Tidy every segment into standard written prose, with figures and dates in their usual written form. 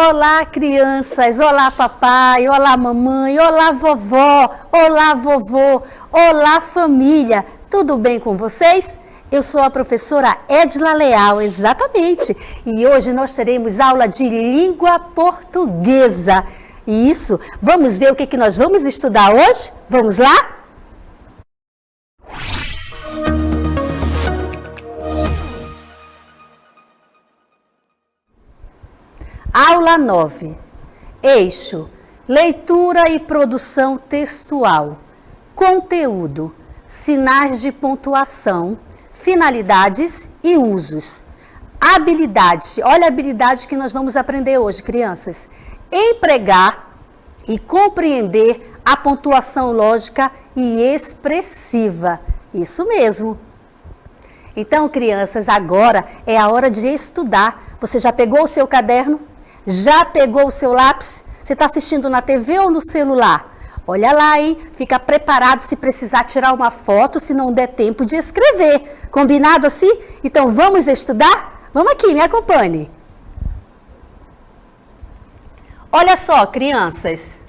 Olá, crianças! Olá, papai! Olá, mamãe! Olá, vovó! Olá, vovô! Olá, família! Tudo bem com vocês? Eu sou a professora Edla Leal, exatamente! E hoje nós teremos aula de língua portuguesa. Isso! Vamos ver o que nós vamos estudar hoje? Vamos lá? Aula 9. Eixo: leitura e produção textual. Conteúdo: sinais de pontuação, finalidades e usos. Habilidade: olha a habilidade que nós vamos aprender hoje, crianças. Empregar e compreender a pontuação lógica e expressiva. Isso mesmo. Então, crianças, agora é a hora de estudar. Você já pegou o seu caderno? Já pegou o seu lápis? Você está assistindo na TV ou no celular? Olha lá, hein? Fica preparado se precisar tirar uma foto, se não der tempo de escrever. Combinado assim? Então vamos estudar? Vamos aqui, me acompanhe. Olha só, crianças.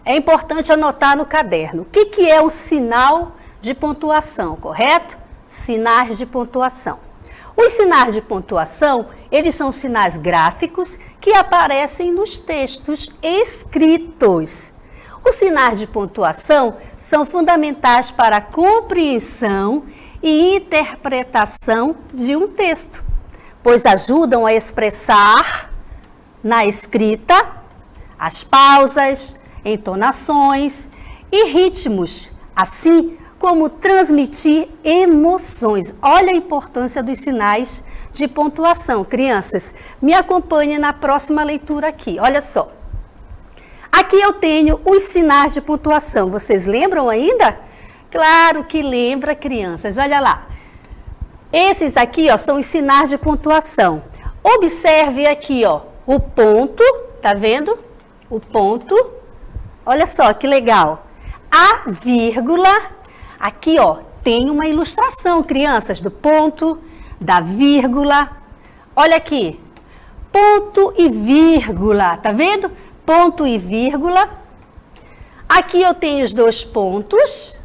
É importante anotar no caderno. O que é o sinal de pontuação, correto? Sinais de pontuação. Os sinais de pontuação, eles são sinais gráficos que aparecem nos textos escritos. Os sinais de pontuação são fundamentais para a compreensão e interpretação de um texto, pois ajudam a expressar na escrita as pausas, entonações e ritmos, assim como transmitir emoções. Olha a importância dos sinais de pontuação. Crianças, me acompanhem na próxima leitura aqui. Olha só. Aqui eu tenho os sinais de pontuação. Vocês lembram ainda? Claro que lembra, crianças. Olha lá. Esses aqui, ó, são os sinais de pontuação. Observe aqui, ó, o ponto. Tá vendo? O ponto. Olha só que legal. A vírgula. Aqui, ó, tem uma ilustração, crianças, do ponto, da vírgula. Olha aqui, ponto e vírgula, tá vendo? Ponto e vírgula. Aqui eu tenho os dois pontos.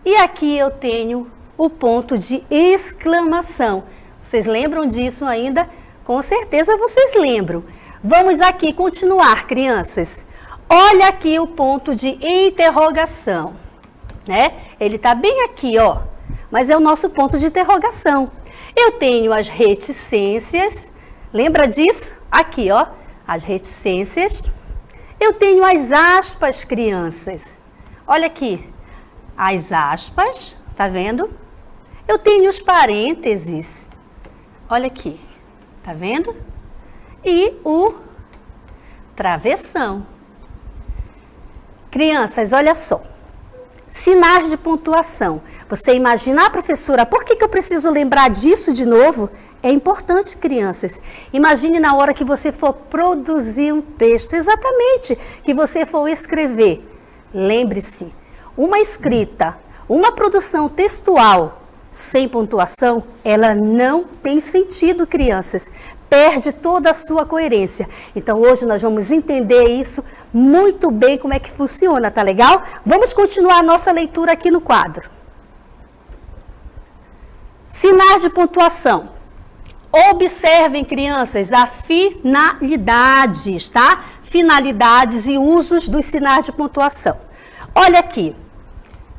E aqui eu tenho o ponto de exclamação. Vocês lembram disso ainda? Com certeza vocês lembram. Vamos aqui continuar, crianças. Olha aqui o ponto de interrogação. Né? Ele está bem aqui, ó, mas é o nosso ponto de interrogação. Eu tenho as reticências, lembra disso? Aqui, ó, as reticências. Eu tenho as aspas, crianças. Olha aqui, as aspas, tá vendo? Eu tenho os parênteses. Olha aqui, tá vendo? E o travessão. Crianças, olha só. Sinais de pontuação. Você imagina, professora, por que eu preciso lembrar disso de novo? É importante, crianças. Imagine na hora que você for produzir um texto, exatamente, que você for escrever. Lembre-se, uma escrita, uma produção textual sem pontuação, ela não tem sentido, crianças. Perde toda a sua coerência. Então, hoje nós vamos entender isso muito bem, como é que funciona, tá legal? Vamos continuar a nossa leitura aqui no quadro. Sinais de pontuação. Observem, crianças, a finalidades, tá? Finalidades e usos dos sinais de pontuação. Olha aqui.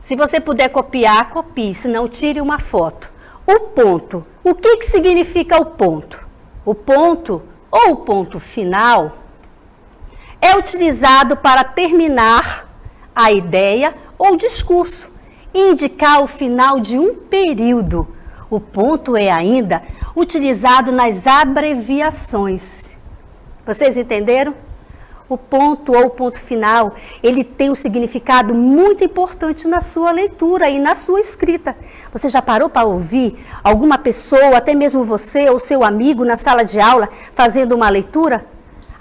Se você puder copiar, copie, se não, tire uma foto. O ponto. O que significa o ponto? O ponto, ou o ponto final, é utilizado para terminar a ideia ou discurso, indicar o final de um período. O ponto é ainda utilizado nas abreviações. Vocês entenderam? O ponto ou o ponto final, ele tem um significado muito importante na sua leitura e na sua escrita. Você já parou para ouvir alguma pessoa, até mesmo você ou seu amigo na sala de aula, fazendo uma leitura?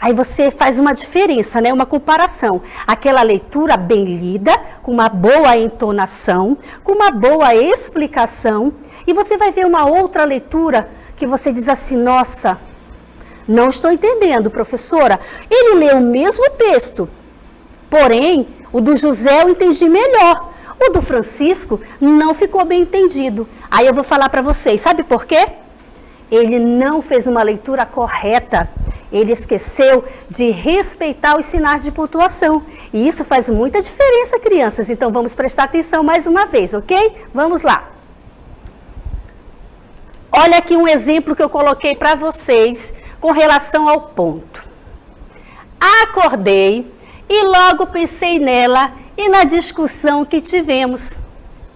Aí você faz uma diferença, né? Uma comparação. Aquela leitura bem lida, com uma boa entonação, com uma boa explicação, e você vai ver uma outra leitura que você diz assim, nossa, Não estou entendendo, professora. Ele leu o mesmo texto, porém, o do José eu entendi melhor. O do Francisco não ficou bem entendido. Aí eu vou falar para vocês, sabe por quê? Ele não fez uma leitura correta. Ele esqueceu de respeitar os sinais de pontuação. E isso faz muita diferença, crianças. Então vamos prestar atenção mais uma vez, ok? Vamos lá. Olha aqui um exemplo que eu coloquei para vocês com relação ao ponto. Acordei e logo pensei nela e na discussão que tivemos.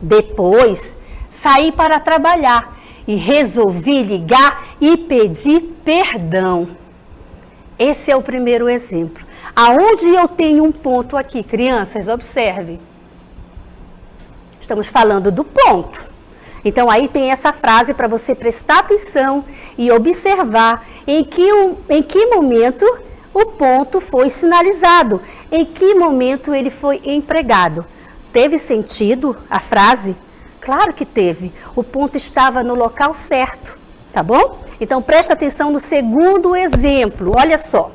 Depois, saí para trabalhar e resolvi ligar e pedir perdão. Esse é o primeiro exemplo. Aonde eu tenho um ponto aqui, crianças, observe. Estamos falando do ponto. Então, aí tem essa frase para você prestar atenção e observar em que momento o ponto foi sinalizado, em que momento ele foi empregado. Teve sentido a frase? Claro que teve. O ponto estava no local certo, tá bom? Então, presta atenção no segundo exemplo. Olha só.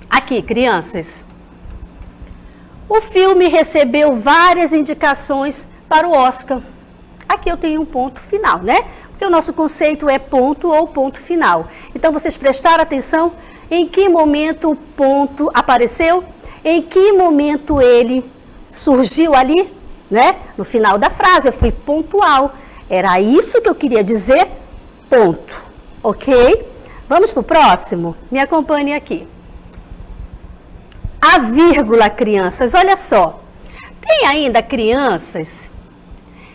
Aqui, crianças. O filme recebeu várias indicações para o Oscar. Aqui eu tenho um ponto final, né? Porque o nosso conceito é ponto ou ponto final. Então, vocês prestaram atenção em que momento o ponto apareceu? Em que momento ele surgiu ali, né? No final da frase, eu fui pontual. Era isso que eu queria dizer, ponto. Ok? Vamos para o próximo? Me acompanhe aqui. A vírgula, crianças, olha só. Tem ainda crianças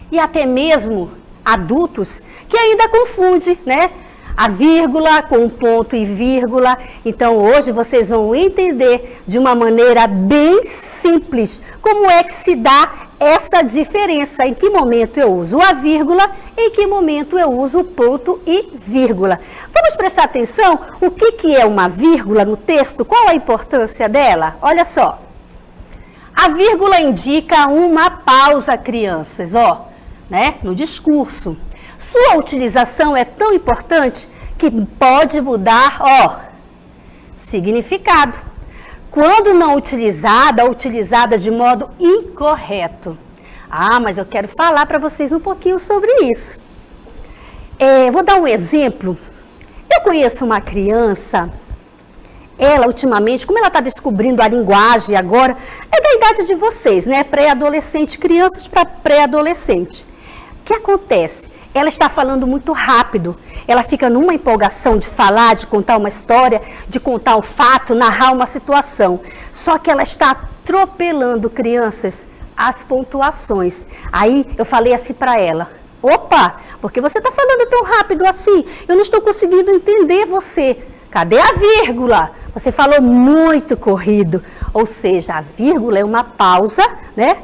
e até mesmo adultos que ainda confunde, né? A vírgula com ponto e vírgula. Então, hoje vocês vão entender de uma maneira bem simples como é que se dá essa diferença. Em que momento eu uso a vírgula, em que momento eu uso o ponto e vírgula. Vamos prestar atenção o que é uma vírgula no texto? Qual a importância dela? Olha só. A vírgula indica uma pausa, crianças, ó. Né, no discurso. Sua utilização é tão importante que pode mudar, ó, significado. Quando não utilizada, ou utilizada de modo incorreto. Ah, mas eu quero falar para vocês um pouquinho sobre isso. Vou dar um exemplo. Eu conheço uma criança, ela ultimamente, como ela está descobrindo a linguagem agora, é da idade de vocês, né? Pré-adolescente, crianças para pré-adolescente. O que acontece? Ela está falando muito rápido, ela fica numa empolgação de falar, de contar uma história, de contar um fato, narrar uma situação. Só que ela está atropelando, crianças, as pontuações. Aí eu falei assim para ela, opa, por que você está falando tão rápido assim? Eu não estou conseguindo entender você. Cadê a vírgula? Você falou muito corrido. Ou seja, a vírgula é uma pausa, né?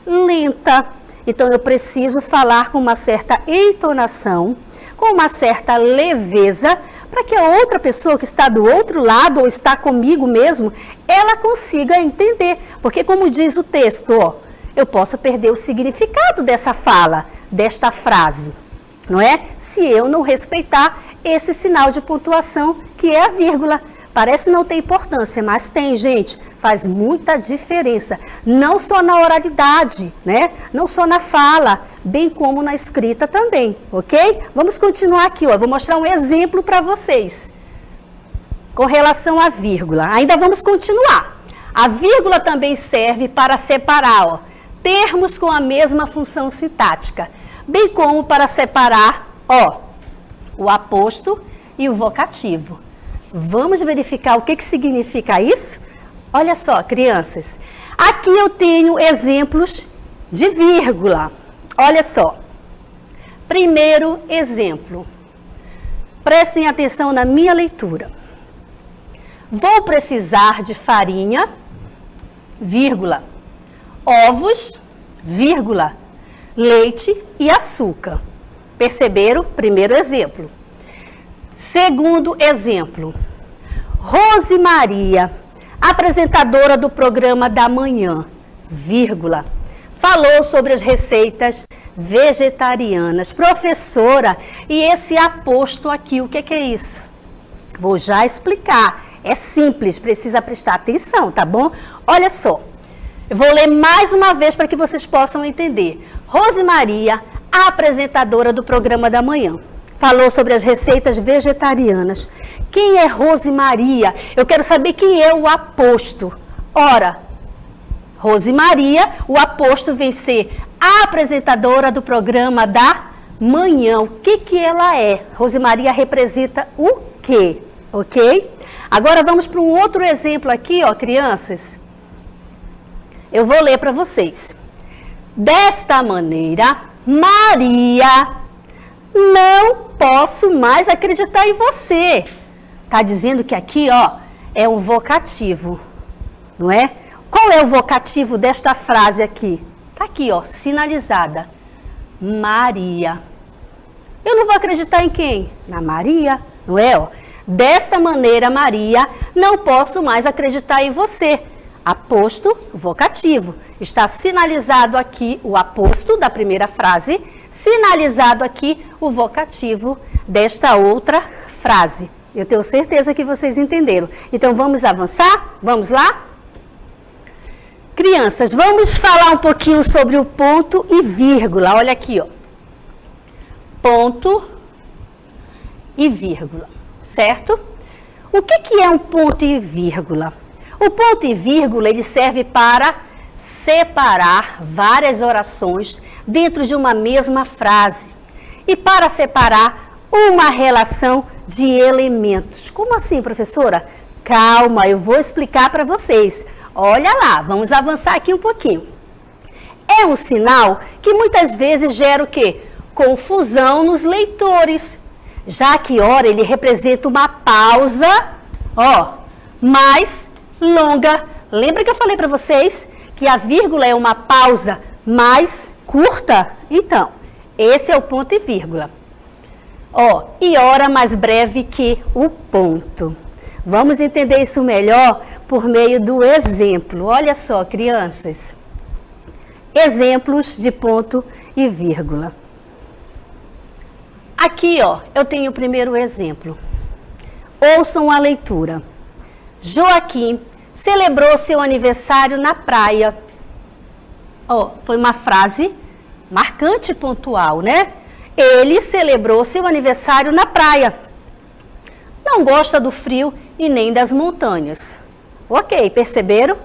Lenta. Então, eu preciso falar com uma certa entonação, com uma certa leveza, para que a outra pessoa que está do outro lado, ou está comigo mesmo, ela consiga entender. Porque, como diz o texto, ó, eu posso perder o significado dessa fala, desta frase, não é? Se eu não respeitar esse sinal de pontuação, que é a vírgula. Parece não ter importância, mas tem, gente, faz muita diferença. Não só na oralidade, né? Não só na fala, bem como na escrita também, ok? Vamos continuar aqui, ó. Eu vou mostrar um exemplo para vocês. Com relação à vírgula. Ainda vamos continuar. A vírgula também serve para separar, ó, termos com a mesma função sintática, bem como para separar, ó, o aposto e o vocativo. Vamos verificar o que significa isso? Olha só, crianças. Aqui eu tenho exemplos de vírgula. Olha só. Primeiro exemplo. Prestem atenção na minha leitura. Vou precisar de farinha, vírgula, ovos, vírgula, leite e açúcar. Perceberam? Primeiro exemplo. Segundo exemplo, Rose Maria, apresentadora do programa da manhã, vírgula, falou sobre as receitas vegetarianas. Professora, e esse aposto aqui, o que é isso? Vou já explicar. É simples, precisa prestar atenção, tá bom? Olha só. Eu vou ler mais uma vez para que vocês possam entender. Rosemaria, a apresentadora do programa da manhã, falou sobre as receitas vegetarianas. Quem é Rosemaria? Eu quero saber quem é o aposto. Ora, Rosemaria, o aposto vem ser a apresentadora do programa da manhã. O que ela é? Rosemaria representa o quê? Ok? Agora vamos para um outro exemplo aqui, ó, crianças. Eu vou ler para vocês. Desta maneira, Maria, não posso mais acreditar em você. Tá dizendo que aqui, ó, é um vocativo, não é? Qual é o vocativo desta frase aqui? Tá aqui, ó, sinalizada. Maria. Eu não vou acreditar em quem? Na Maria, não é, ó? Desta maneira, Maria, não posso mais acreditar em você. Aposto, vocativo. Está sinalizado aqui o aposto da primeira frase, sinalizado aqui o vocativo desta outra frase. Eu tenho certeza que vocês entenderam. Então, vamos avançar? Vamos lá? Crianças, vamos falar um pouquinho sobre o ponto e vírgula. Olha aqui, ó. Ponto e vírgula, certo? O que é um ponto e vírgula? O ponto e vírgula, ele serve para separar várias orações dentro de uma mesma frase e para separar uma relação de elementos. Como assim, professora? Calma, eu vou explicar para vocês. Olha lá, vamos avançar aqui um pouquinho. É um sinal que muitas vezes gera o quê? Confusão nos leitores, já que, ora, ele representa uma pausa, ó, mais longa. Lembra que eu falei para vocês que a vírgula é uma pausa mais curta? Então, esse é o ponto e vírgula. Ó, e hora mais breve que o ponto. Vamos entender isso melhor por meio do exemplo. Olha só, crianças. Exemplos de ponto e vírgula. Aqui, ó, eu tenho o primeiro exemplo. Ouçam a leitura. Joaquim celebrou seu aniversário na praia. Ó, foi uma frase marcante e pontual, né? Ele celebrou seu aniversário na praia. Não gosta do frio e nem das montanhas. Ok, perceberam?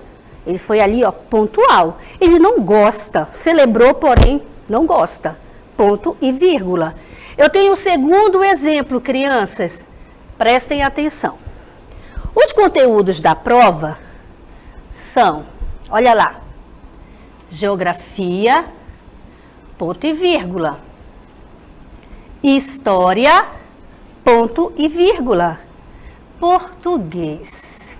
Ele foi ali, ó, pontual. Ele não gosta, celebrou, porém não gosta. Ponto e vírgula. Eu tenho um segundo exemplo, crianças. Prestem atenção. Os conteúdos da prova são, olha lá, geografia, ponto e vírgula. História, ponto e vírgula. Português.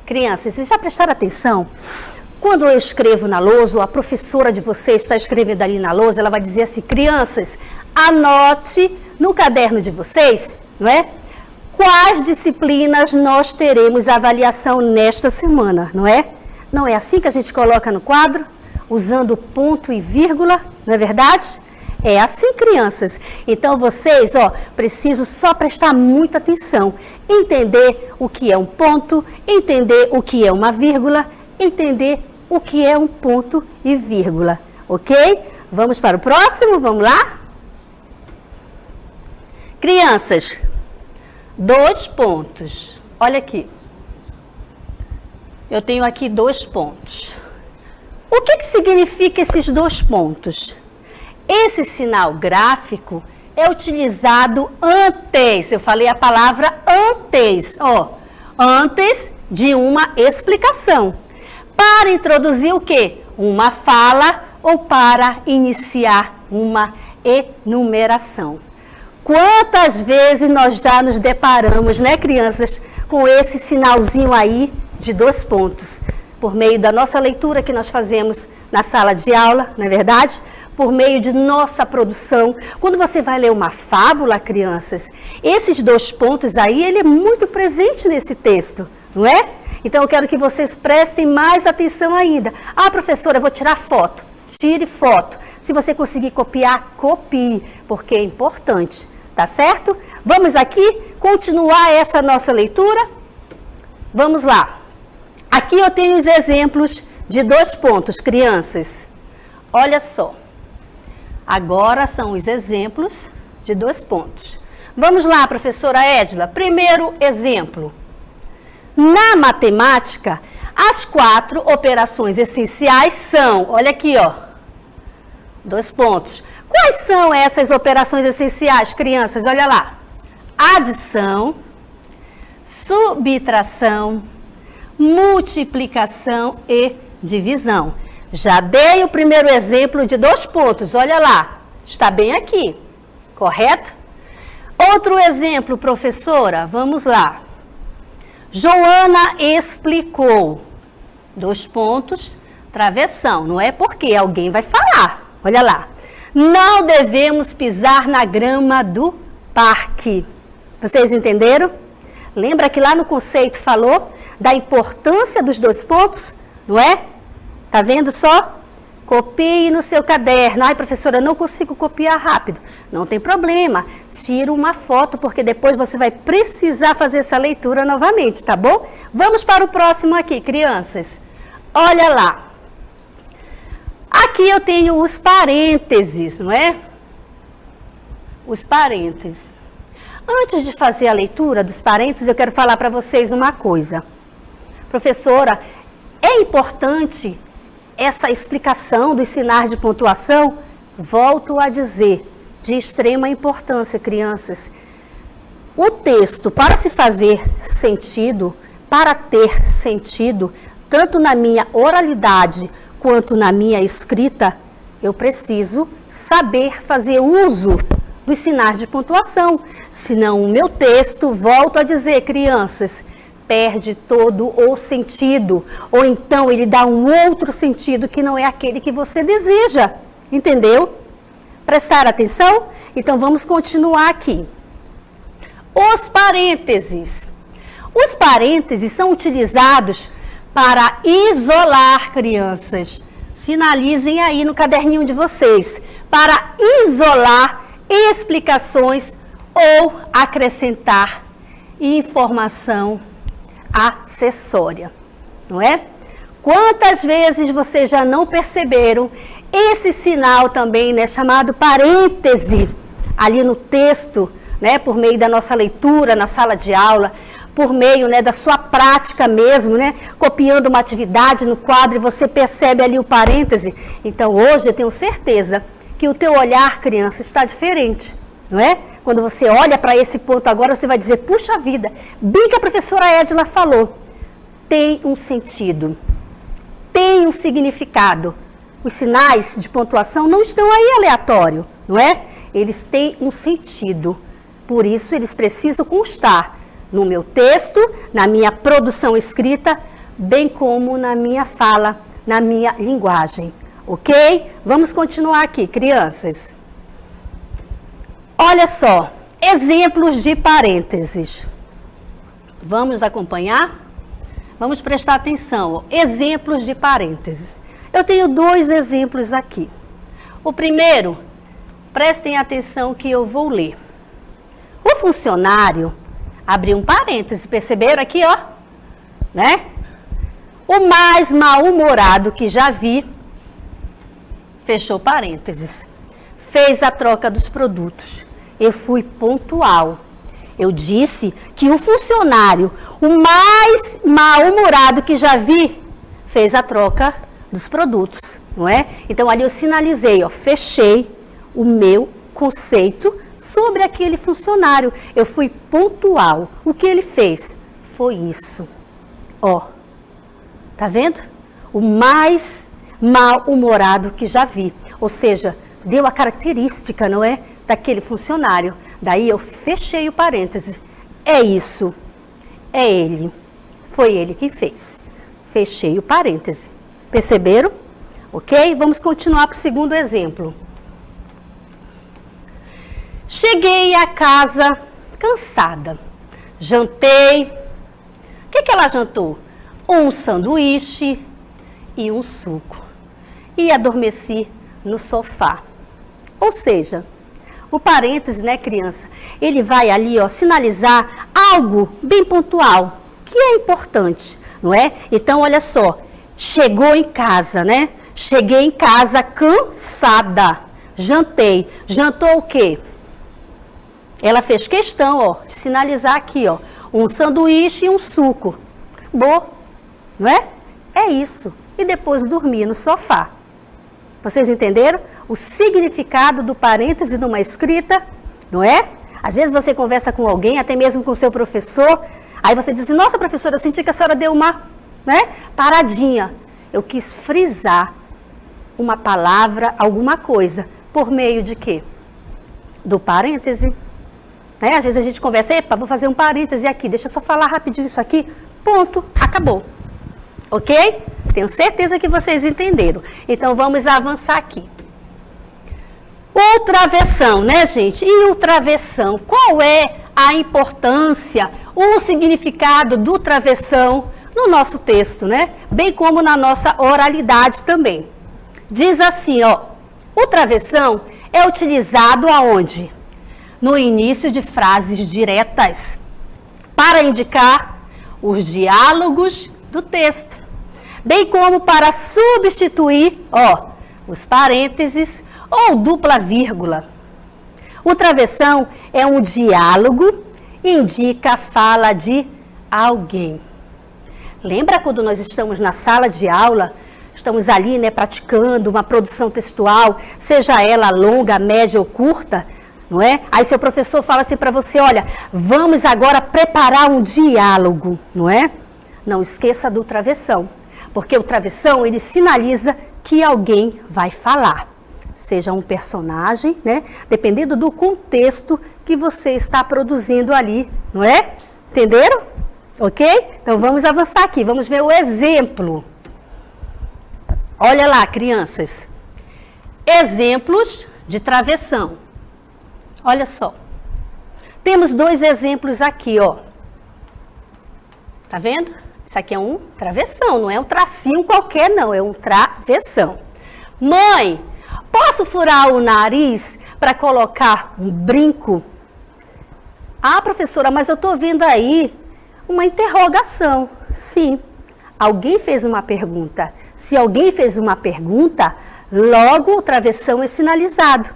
Crianças, vocês já prestaram atenção? Quando eu escrevo na lousa, ou a professora de vocês está escrevendo ali na lousa, ela vai dizer assim, crianças, anote no caderno de vocês, não é? Quais disciplinas nós teremos avaliação nesta semana, não é? Não é assim que a gente coloca no quadro? Usando ponto e vírgula, não é verdade? É assim, crianças. Então, vocês, ó, precisam só prestar muita atenção. Entender o que é um ponto, entender o que é uma vírgula, entender o que é um ponto e vírgula. Ok? Vamos para o próximo? Vamos lá? Crianças, 2 pontos. Olha aqui. Eu tenho aqui 2 pontos. O que significa esses 2 pontos? Esse sinal gráfico é utilizado antes, eu falei a palavra antes, ó, antes de uma explicação. Para introduzir o quê? Uma fala ou para iniciar uma enumeração. Quantas vezes nós já nos deparamos, né, crianças, com esse sinalzinho aí de 2 pontos? Por meio da nossa leitura que nós fazemos na sala de aula, não é verdade? Por meio de nossa produção. Quando você vai ler uma fábula, crianças, esses 2 pontos aí, ele é muito presente nesse texto, não é? Então, eu quero que vocês prestem mais atenção ainda. Ah, professora, eu vou tirar foto. Tire foto. Se você conseguir copiar, copie, porque é importante, tá certo? Vamos aqui continuar essa nossa leitura? Vamos lá. Aqui eu tenho os exemplos de 2 pontos, crianças. Olha só. Agora são os exemplos de 2 pontos. Vamos lá, professora Edila. Primeiro exemplo. Na matemática, as 4 operações essenciais são, olha aqui, ó, 2 pontos. Quais são essas operações essenciais, crianças? Olha lá. Adição, subtração, multiplicação e divisão. Já dei o primeiro exemplo de 2 pontos, olha lá. Está bem aqui, correto? Outro exemplo, professora, vamos lá. Joana explicou. 2 pontos, travessão. Não é porque alguém vai falar. Olha lá. Não devemos pisar na grama do parque. Vocês entenderam? Lembra que lá no conceito falou da importância dos 2 pontos? Não é? Tá vendo só? Copie no seu caderno. Ai, professora, não consigo copiar rápido. Não tem problema. Tira uma foto, porque depois você vai precisar fazer essa leitura novamente, tá bom? Vamos para o próximo aqui, crianças. Olha lá. Aqui eu tenho os parênteses, não é? Os parênteses. Antes de fazer a leitura dos parênteses, eu quero falar para vocês uma coisa. Professora, é importante essa explicação dos sinais de pontuação? Volto a dizer, de extrema importância, crianças. O texto, para se fazer sentido, para ter sentido, tanto na minha oralidade quanto na minha escrita, eu preciso saber fazer uso dos sinais de pontuação. Senão o meu texto, volto a dizer, crianças, perde todo o sentido, ou então ele dá um outro sentido que não é aquele que você deseja, entendeu? Prestar atenção? Então vamos continuar aqui. Os parênteses. Os parênteses são utilizados para isolar, crianças. Sinalizem aí no caderninho de vocês. Para isolar explicações ou acrescentar informação acessória, não é? Quantas vezes vocês já não perceberam esse sinal também, né, chamado parêntese, ali no texto, né, por meio da nossa leitura na sala de aula, por meio, né, da sua prática mesmo, né, copiando uma atividade no quadro e você percebe ali o parêntese. Então hoje eu tenho certeza que o teu olhar, criança, está diferente, não é? Quando você olha para esse ponto agora, você vai dizer, puxa vida, bem que a professora Edila falou, tem um sentido, tem um significado. Os sinais de pontuação não estão aí aleatório, não é? Eles têm um sentido, por isso eles precisam constar no meu texto, na minha produção escrita, bem como na minha fala, na minha linguagem. Ok? Vamos continuar aqui, crianças. Olha só, exemplos de parênteses. Vamos acompanhar? Vamos prestar atenção. Exemplos de parênteses. Eu tenho 2 exemplos aqui. O primeiro, prestem atenção que eu vou ler. O funcionário abriu um parêntese, perceberam aqui, ó? Né? O mais mal-humorado que já vi, fechou parênteses, fez a troca dos produtos. Eu fui pontual. Eu disse que o funcionário, o mais mal-humorado que já vi, fez a troca dos produtos, não é? Então ali eu sinalizei, ó, fechei o meu conceito sobre aquele funcionário. Eu fui pontual. O que ele fez? Foi isso. Ó, tá vendo? O mais mal-humorado que já vi. Ou seja, deu a característica, não é? Daquele funcionário. Daí eu fechei o parêntese. É isso. É ele. Foi ele que fez. Fechei o parêntese. Perceberam? Ok? Vamos continuar para o segundo exemplo. Cheguei a casa cansada. Jantei. O que ela jantou? Um sanduíche e um suco. E adormeci no sofá. Ou seja, O parêntese, né, criança? Ele vai ali, ó, sinalizar algo bem pontual, que é importante, não é? Então, olha só, chegou em casa, né? Cheguei em casa cansada, jantei. Jantou o quê? Ela fez questão, ó, de sinalizar aqui, ó, um sanduíche e um suco. Acabou, não é? É isso. E depois dormir no sofá. Vocês entenderam o significado do parêntese numa escrita, não é? Às vezes você conversa com alguém, até mesmo com o seu professor, aí você diz assim, nossa, professora, eu senti que a senhora deu uma, né, paradinha. Eu quis frisar uma palavra, alguma coisa, por meio de quê? Do parêntese. Né? Às vezes a gente conversa, epa, vou fazer um parêntese aqui, deixa eu só falar rapidinho isso aqui, ponto, acabou. Ok? Tenho certeza que vocês entenderam. Então, vamos avançar aqui. O travessão, né, gente? E o travessão? Qual é a importância, o significado do travessão no nosso texto, né? Bem como na nossa oralidade também. Diz assim, ó, o travessão é utilizado aonde? No início de frases diretas, para indicar os diálogos do texto, bem como para substituir, ó, os parênteses ou dupla vírgula. O travessão é um diálogo, indica a fala de alguém. Lembra quando nós estamos na sala de aula, estamos ali, né, praticando uma produção textual, seja ela longa, média ou curta, não é? Aí seu professor fala assim para você, olha, vamos agora preparar um diálogo, não é? Não esqueça do travessão, porque o travessão, ele sinaliza que alguém vai falar. Seja um personagem, né? Dependendo do contexto que você está produzindo ali, não é? Entenderam? Ok? Então vamos avançar aqui, vamos ver o exemplo. Olha lá, crianças. Exemplos de travessão. Olha só. Temos dois exemplos aqui, ó. Tá vendo? Isso aqui é um travessão, não é um tracinho qualquer, não. É um travessão. Mãe, posso furar o nariz para colocar um brinco? Ah, professora, mas eu estou vendo aí uma interrogação. Sim, alguém fez uma pergunta. Se alguém fez uma pergunta, logo o travessão é sinalizado.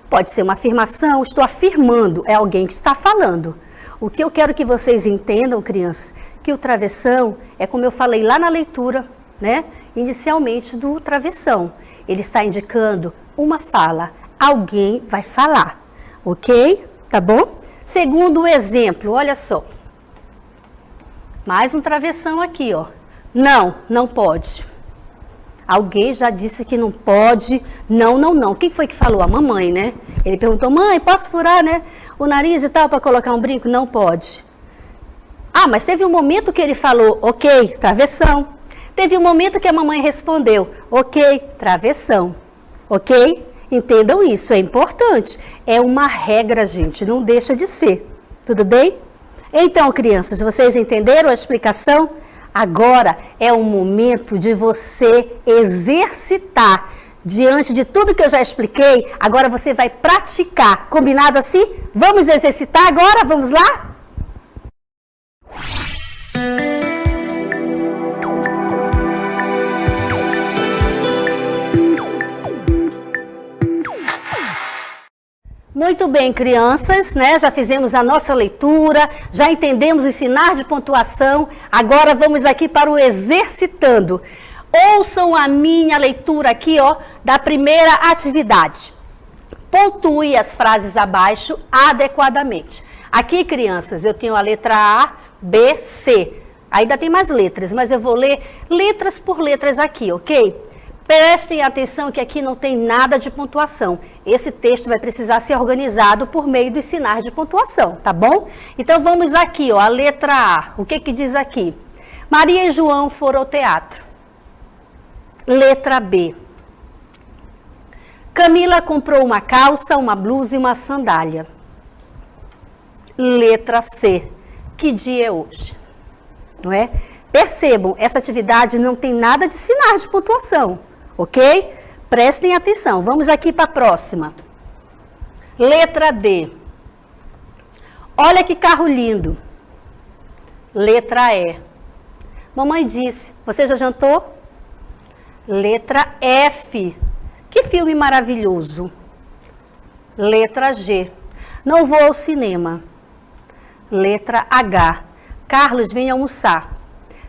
Pode ser uma afirmação, estou afirmando, é alguém que está falando. O que eu quero que vocês entendam, crianças, que o travessão é como eu falei lá na leitura, né? Inicialmente do travessão. Ele está indicando uma fala. Alguém vai falar, ok? Tá bom? Segundo exemplo, olha só. Mais um travessão aqui, ó. Não, não pode. Alguém já disse que não pode. Não, não, não. Quem foi que falou? A mamãe, né? Ele perguntou, mãe, posso furar, né, o nariz e tal para colocar um brinco? Não pode. Ah, mas teve um momento que ele falou, ok, travessão. Teve um momento que a mamãe respondeu, ok, travessão. Ok? Entendam isso, é importante. É uma regra, gente, não deixa de ser. Tudo bem? Então, crianças, vocês entenderam a explicação? Agora é o momento de você exercitar. Diante de tudo que eu já expliquei, agora você vai praticar. Combinado assim? Vamos exercitar agora? Vamos lá? Muito bem, crianças, né? Já fizemos a nossa leitura, já entendemos os sinais de pontuação. Agora vamos aqui para o exercitando. Ouçam a minha leitura aqui, ó, da primeira atividade. Pontue as frases abaixo adequadamente. Aqui, crianças, eu tenho a letra A, B, C. Ainda tem mais letras, mas eu vou ler letras por letras aqui, ok? Prestem atenção que aqui não tem nada de pontuação. Esse texto vai precisar ser organizado por meio dos sinais de pontuação, tá bom? Então vamos aqui, ó, a letra A. O que que diz aqui? Maria e João foram ao teatro. Letra B. Camila comprou uma calça, uma blusa e uma sandália. Letra C. Que dia é hoje? Não é? Percebam, essa atividade não tem nada de sinais de pontuação. Ok? Prestem atenção. Vamos aqui para a próxima. Letra D. Olha que carro lindo. Letra E. Mamãe disse, você já jantou? Letra F. Que filme maravilhoso. Letra G. Não vou ao cinema. Letra H. Carlos, vem almoçar.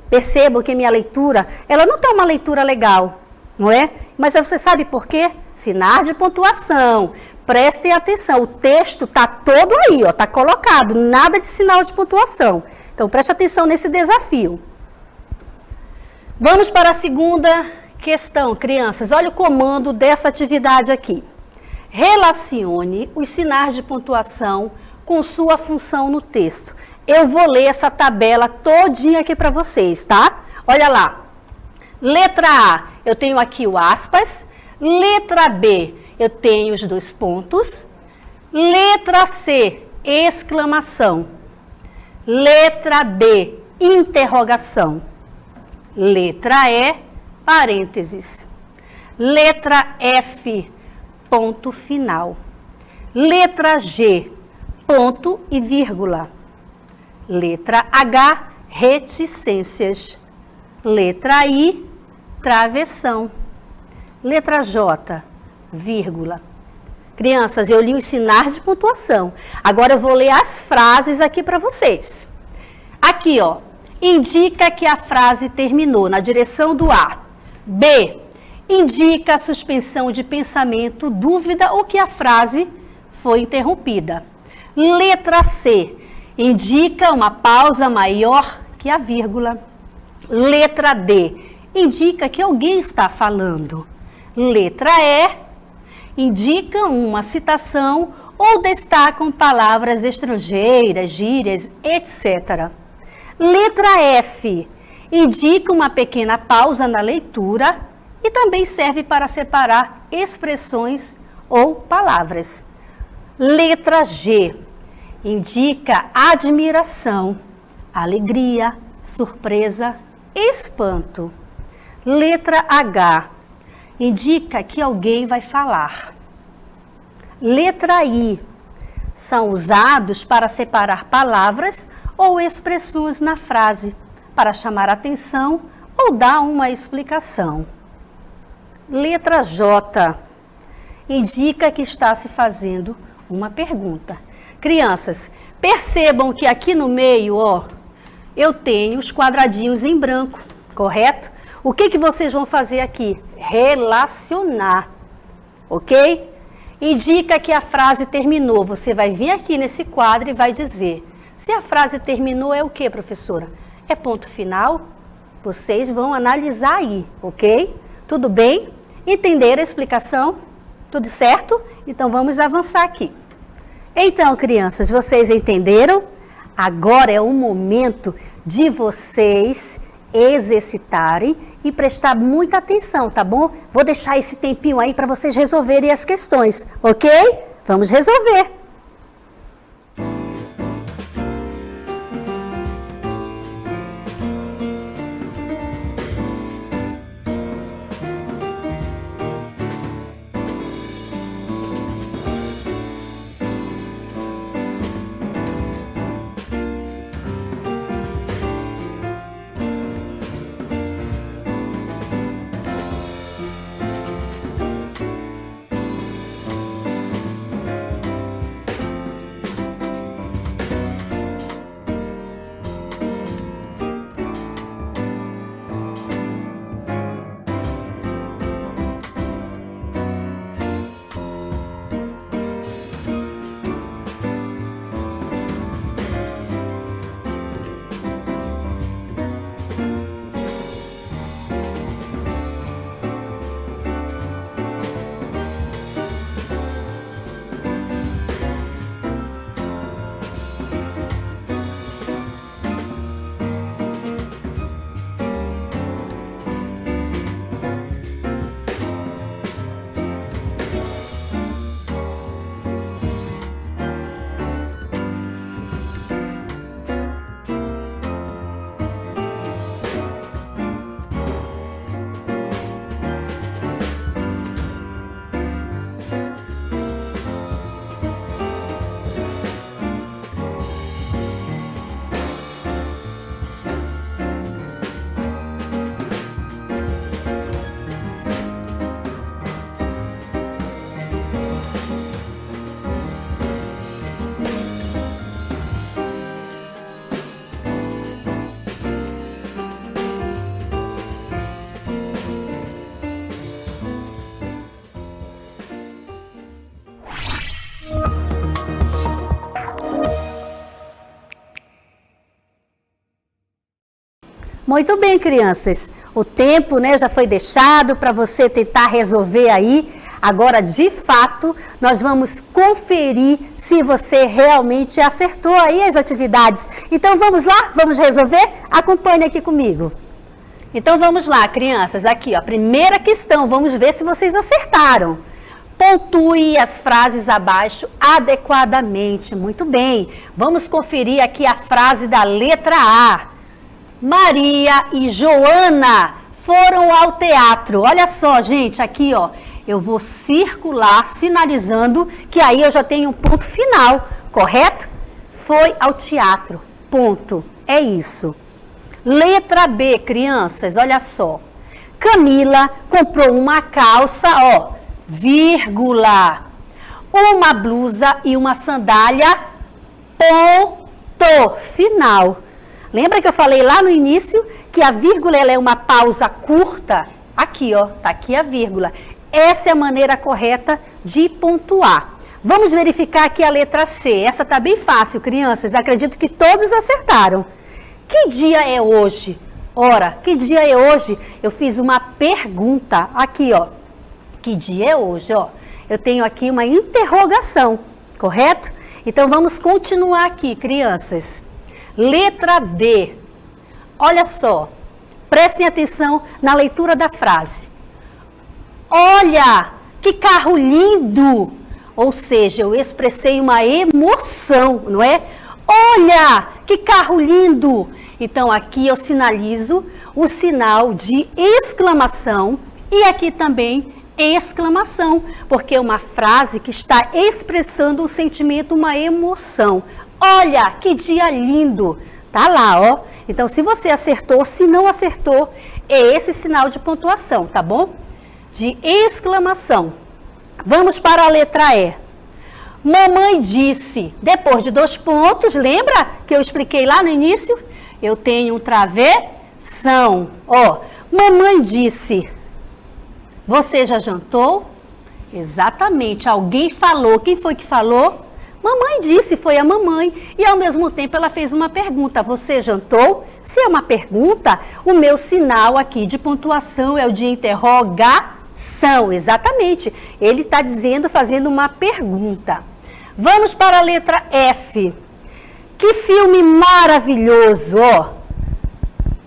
Percebo que minha leitura, ela não está uma leitura legal, não é? Mas você sabe por quê? Sinais de pontuação. Prestem atenção, o texto está todo aí, está colocado, nada de sinal de pontuação. Então, preste atenção nesse desafio. Vamos para a segunda questão, crianças. Olha o comando dessa atividade aqui. Relacione os sinais de pontuação com sua função no texto. Eu vou ler essa tabela todinha aqui para vocês, tá? Olha lá. Letra A, eu tenho aqui o aspas. Letra B, eu tenho os 2 pontos. Letra C, exclamação. Letra D, interrogação. Letra E, parênteses. Letra F, ponto final. Letra G, ponto e vírgula. Letra H, reticências. Letra I, travessão. Letra J, vírgula. Crianças, eu li os sinais de pontuação. Agora eu vou ler as frases aqui para vocês. Aqui, ó, indica que a frase terminou na direção do A. B, indica a suspensão de pensamento, dúvida ou que a frase foi interrompida. Letra C, indica uma pausa maior que a vírgula. Letra D, indica que alguém está falando. Letra E, indica uma citação ou destacam palavras estrangeiras, gírias, etc. Letra F, indica uma pequena pausa na leitura e também serve para separar expressões ou palavras. Letra G, indica admiração, alegria, surpresa, espanto. Letra H, indica que alguém vai falar. Letra I, são usados para separar palavras ou expressões na frase, para chamar atenção ou dar uma explicação. Letra J, indica que está se fazendo uma pergunta. Crianças, percebam que aqui no meio, ó, eu tenho os quadradinhos em branco, correto? O que vocês vão fazer aqui? Relacionar, ok? Indica que a frase terminou. Você vai vir aqui nesse quadro e vai dizer. Se a frase terminou é o que, professora? É ponto final? Vocês vão analisar aí, ok? Tudo bem? Entenderam a explicação? Tudo certo? Então vamos avançar aqui. Então, crianças, vocês entenderam? Agora é o momento de vocês exercitarem e prestar muita atenção, tá bom? Vou deixar esse tempinho aí para vocês resolverem as questões, ok? Vamos resolver! Muito bem, crianças. O tempo, né, já foi deixado para você tentar resolver aí. Agora, de fato, nós vamos conferir se você realmente acertou aí as atividades. Então, vamos lá? Vamos resolver? Acompanhe aqui comigo. Então, vamos lá, crianças. Aqui, ó, primeira questão. Vamos ver se vocês acertaram. Pontue as frases abaixo adequadamente. Muito bem. Vamos conferir aqui a frase da letra A. Maria e Joana foram ao teatro. Olha só, gente, aqui, ó. Eu vou circular, sinalizando que aí eu já tenho um ponto final, correto? Foi ao teatro, ponto. É isso. Letra B, crianças, olha só. Camila comprou uma calça, ó, vírgula. Uma blusa e uma sandália, ponto, final. Lembra que eu falei lá no início que a vírgula ela é uma pausa curta? Aqui, ó, tá aqui a vírgula. Essa é a maneira correta de pontuar. Vamos verificar aqui a letra C. Essa tá bem fácil, crianças. Acredito que todos acertaram. Que dia é hoje? Ora, que dia é hoje? Eu fiz uma pergunta. Aqui, ó. Que dia é hoje, ó? Eu tenho aqui uma interrogação, correto? Então, vamos continuar aqui, crianças. Letra D. Olha só. Prestem atenção na leitura da frase. Olha, que carro lindo! Ou seja, eu expressei uma emoção, não é? Olha, que carro lindo! Então, aqui eu sinalizo o sinal de exclamação e aqui também exclamação, porque é uma frase que está expressando um sentimento, uma emoção. Olha, que dia lindo! Tá lá, ó. Então, se você acertou, se não acertou, é esse sinal de pontuação, tá bom? De exclamação. Vamos para a letra E. Mamãe disse, depois de 2 pontos, lembra que eu expliquei lá no início? Eu tenho um travessão. Ó, mamãe disse, você já jantou? Exatamente, alguém falou. Quem foi que falou? Mamãe disse, foi a mamãe. E ao mesmo tempo ela fez uma pergunta, você jantou? Se é uma pergunta, o meu sinal aqui de pontuação é o de interrogação. Exatamente, ele está dizendo, fazendo uma pergunta. Vamos para a letra F. Que filme maravilhoso, ó.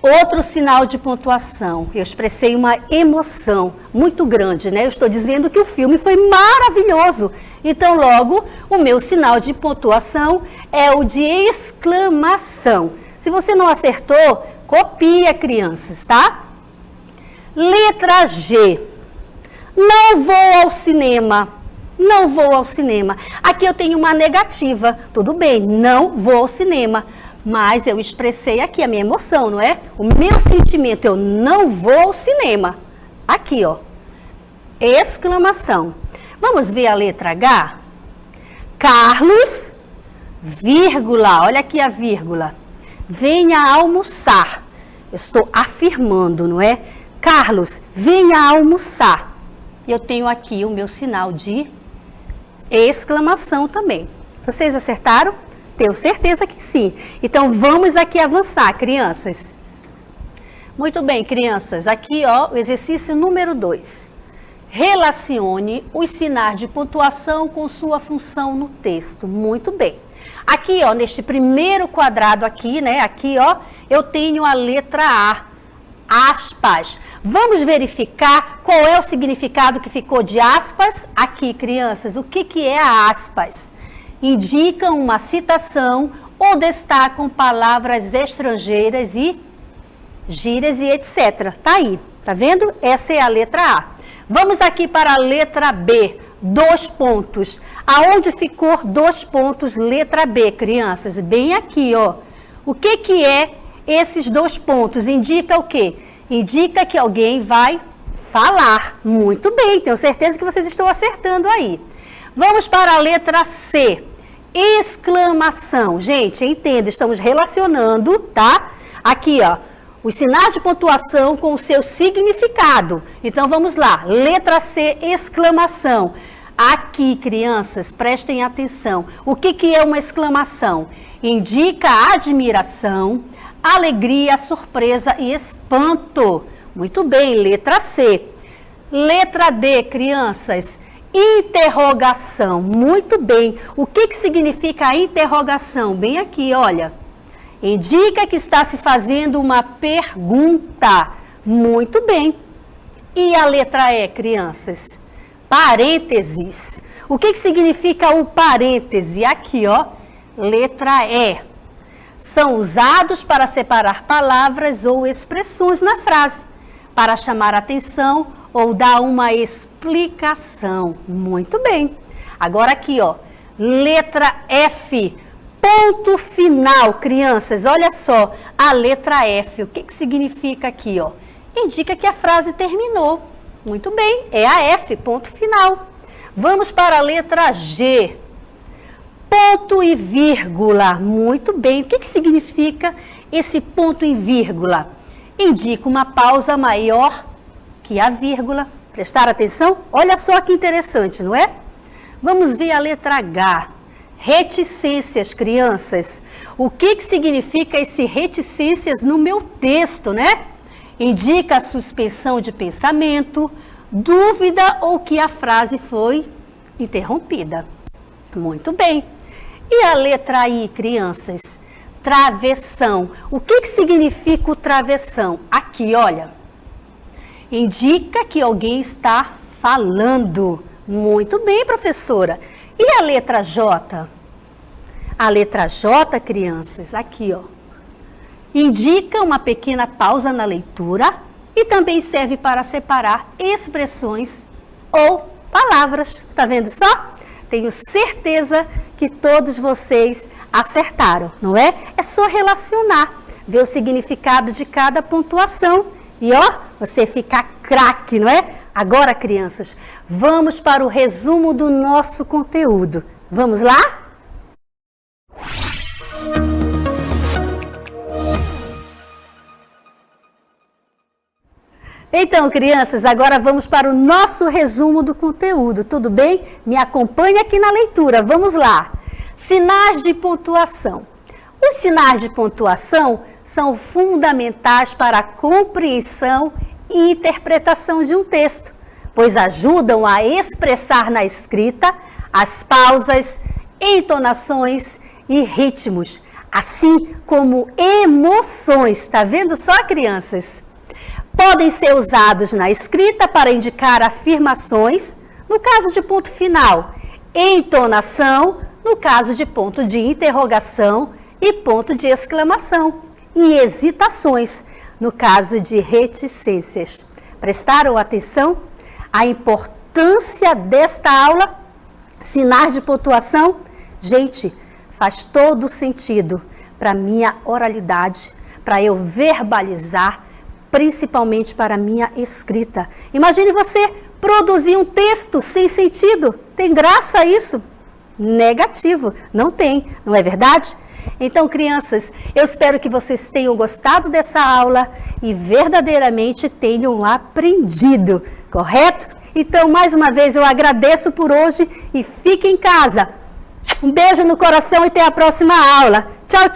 Outro sinal de pontuação. Eu expressei uma emoção muito grande, né? Eu estou dizendo que o filme foi maravilhoso. Então, logo, o meu sinal de pontuação é o de exclamação. Se você não acertou, copia, crianças, tá? Letra G. Não vou ao cinema. Não vou ao cinema. Aqui eu tenho uma negativa. Tudo bem, não vou ao cinema. Mas eu expressei aqui a minha emoção, não é? O meu sentimento, eu não vou ao cinema. Aqui, ó. Exclamação. Vamos ver a letra H? Carlos, vírgula. Olha aqui a vírgula. Venha almoçar. Eu estou afirmando, não é? Carlos, venha almoçar. Eu tenho aqui o meu sinal de exclamação também. Vocês acertaram? Tenho certeza que sim. Então, vamos aqui avançar, crianças. Muito bem, crianças. Aqui, ó, o exercício número 2. Relacione os sinais de pontuação com sua função no texto. Muito bem. Aqui, ó, neste primeiro quadrado aqui, né? Aqui, ó, eu tenho a letra A. Aspas. Vamos verificar qual é o significado que ficou de aspas aqui, crianças. O que é a aspas? Indicam uma citação ou destacam palavras estrangeiras e gírias e etc. Tá aí, tá vendo? Essa é a letra A. Vamos aqui para a letra B. 2 pontos. Aonde ficou 2 pontos, letra B, crianças? Bem aqui, ó. O que é esses 2 pontos? Indica o quê? Indica que alguém vai falar. Muito bem, tenho certeza que vocês estão acertando aí. Vamos para a letra C. Exclamação. Gente, entenda, estamos relacionando, tá? Aqui, ó, os sinais de pontuação com o seu significado. Então, vamos lá. Letra C, exclamação. Aqui, crianças, prestem atenção. O que é uma exclamação? Indica admiração, alegria, surpresa e espanto. Muito bem, letra C. Letra D, crianças, interrogação. Muito bem. O que significa a interrogação? Bem aqui, olha. Indica que está se fazendo uma pergunta. Muito bem. E a letra E, crianças? Parênteses. O que significa o parêntese? Aqui, ó. Letra E. São usados para separar palavras ou expressões na frase, para chamar a atenção ou dar uma explicação. Muito bem. Agora aqui, ó. Letra F. Ponto final, crianças. Olha só, a letra F. O que significa aqui, ó? Indica que a frase terminou. Muito bem, é a F, ponto final. Vamos para a letra G. Ponto e vírgula. Muito bem. O que significa esse ponto e vírgula? Indica uma pausa maior que a vírgula. Prestar atenção? Olha só que interessante, não é? Vamos ver a letra H. Reticências, crianças. O que significa esse reticências no meu texto, né? Indica a suspensão de pensamento, dúvida ou que a frase foi interrompida. Muito bem. E a letra I, crianças? Travessão. O que significa o travessão? Aqui, olha. Indica que alguém está falando. Muito bem, professora. E a letra J? A letra J, crianças, aqui, ó. Indica uma pequena pausa na leitura e também serve para separar expressões ou palavras. Tá vendo só? Tenho certeza que todos vocês acertaram, não é? É só relacionar, ver o significado de cada pontuação e, ó, você fica craque, não é? Agora, crianças, vamos para o resumo do nosso conteúdo. Vamos lá? Então, crianças, agora vamos para o nosso resumo do conteúdo, tudo bem? Me acompanhe aqui na leitura, vamos lá. Sinais de pontuação. Os sinais de pontuação são fundamentais para a compreensão e interpretação de um texto, pois ajudam a expressar na escrita as pausas, entonações e ritmos, assim como emoções. Tá vendo só, crianças? Podem ser usados na escrita para indicar afirmações, no caso de ponto final, entonação, no caso de ponto de interrogação e ponto de exclamação, e hesitações, no caso de reticências. Prestaram atenção? A importância desta aula? Sinais de pontuação? Gente, faz todo sentido para a minha oralidade, para eu verbalizar, principalmente para a minha escrita. Imagine você produzir um texto sem sentido. Tem graça isso? Negativo. Não tem, não é verdade? Então, crianças, eu espero que vocês tenham gostado dessa aula e verdadeiramente tenham aprendido, correto? Então, mais uma vez, eu agradeço por hoje e fique em casa. Um beijo no coração e até a próxima aula. Tchau, tchau.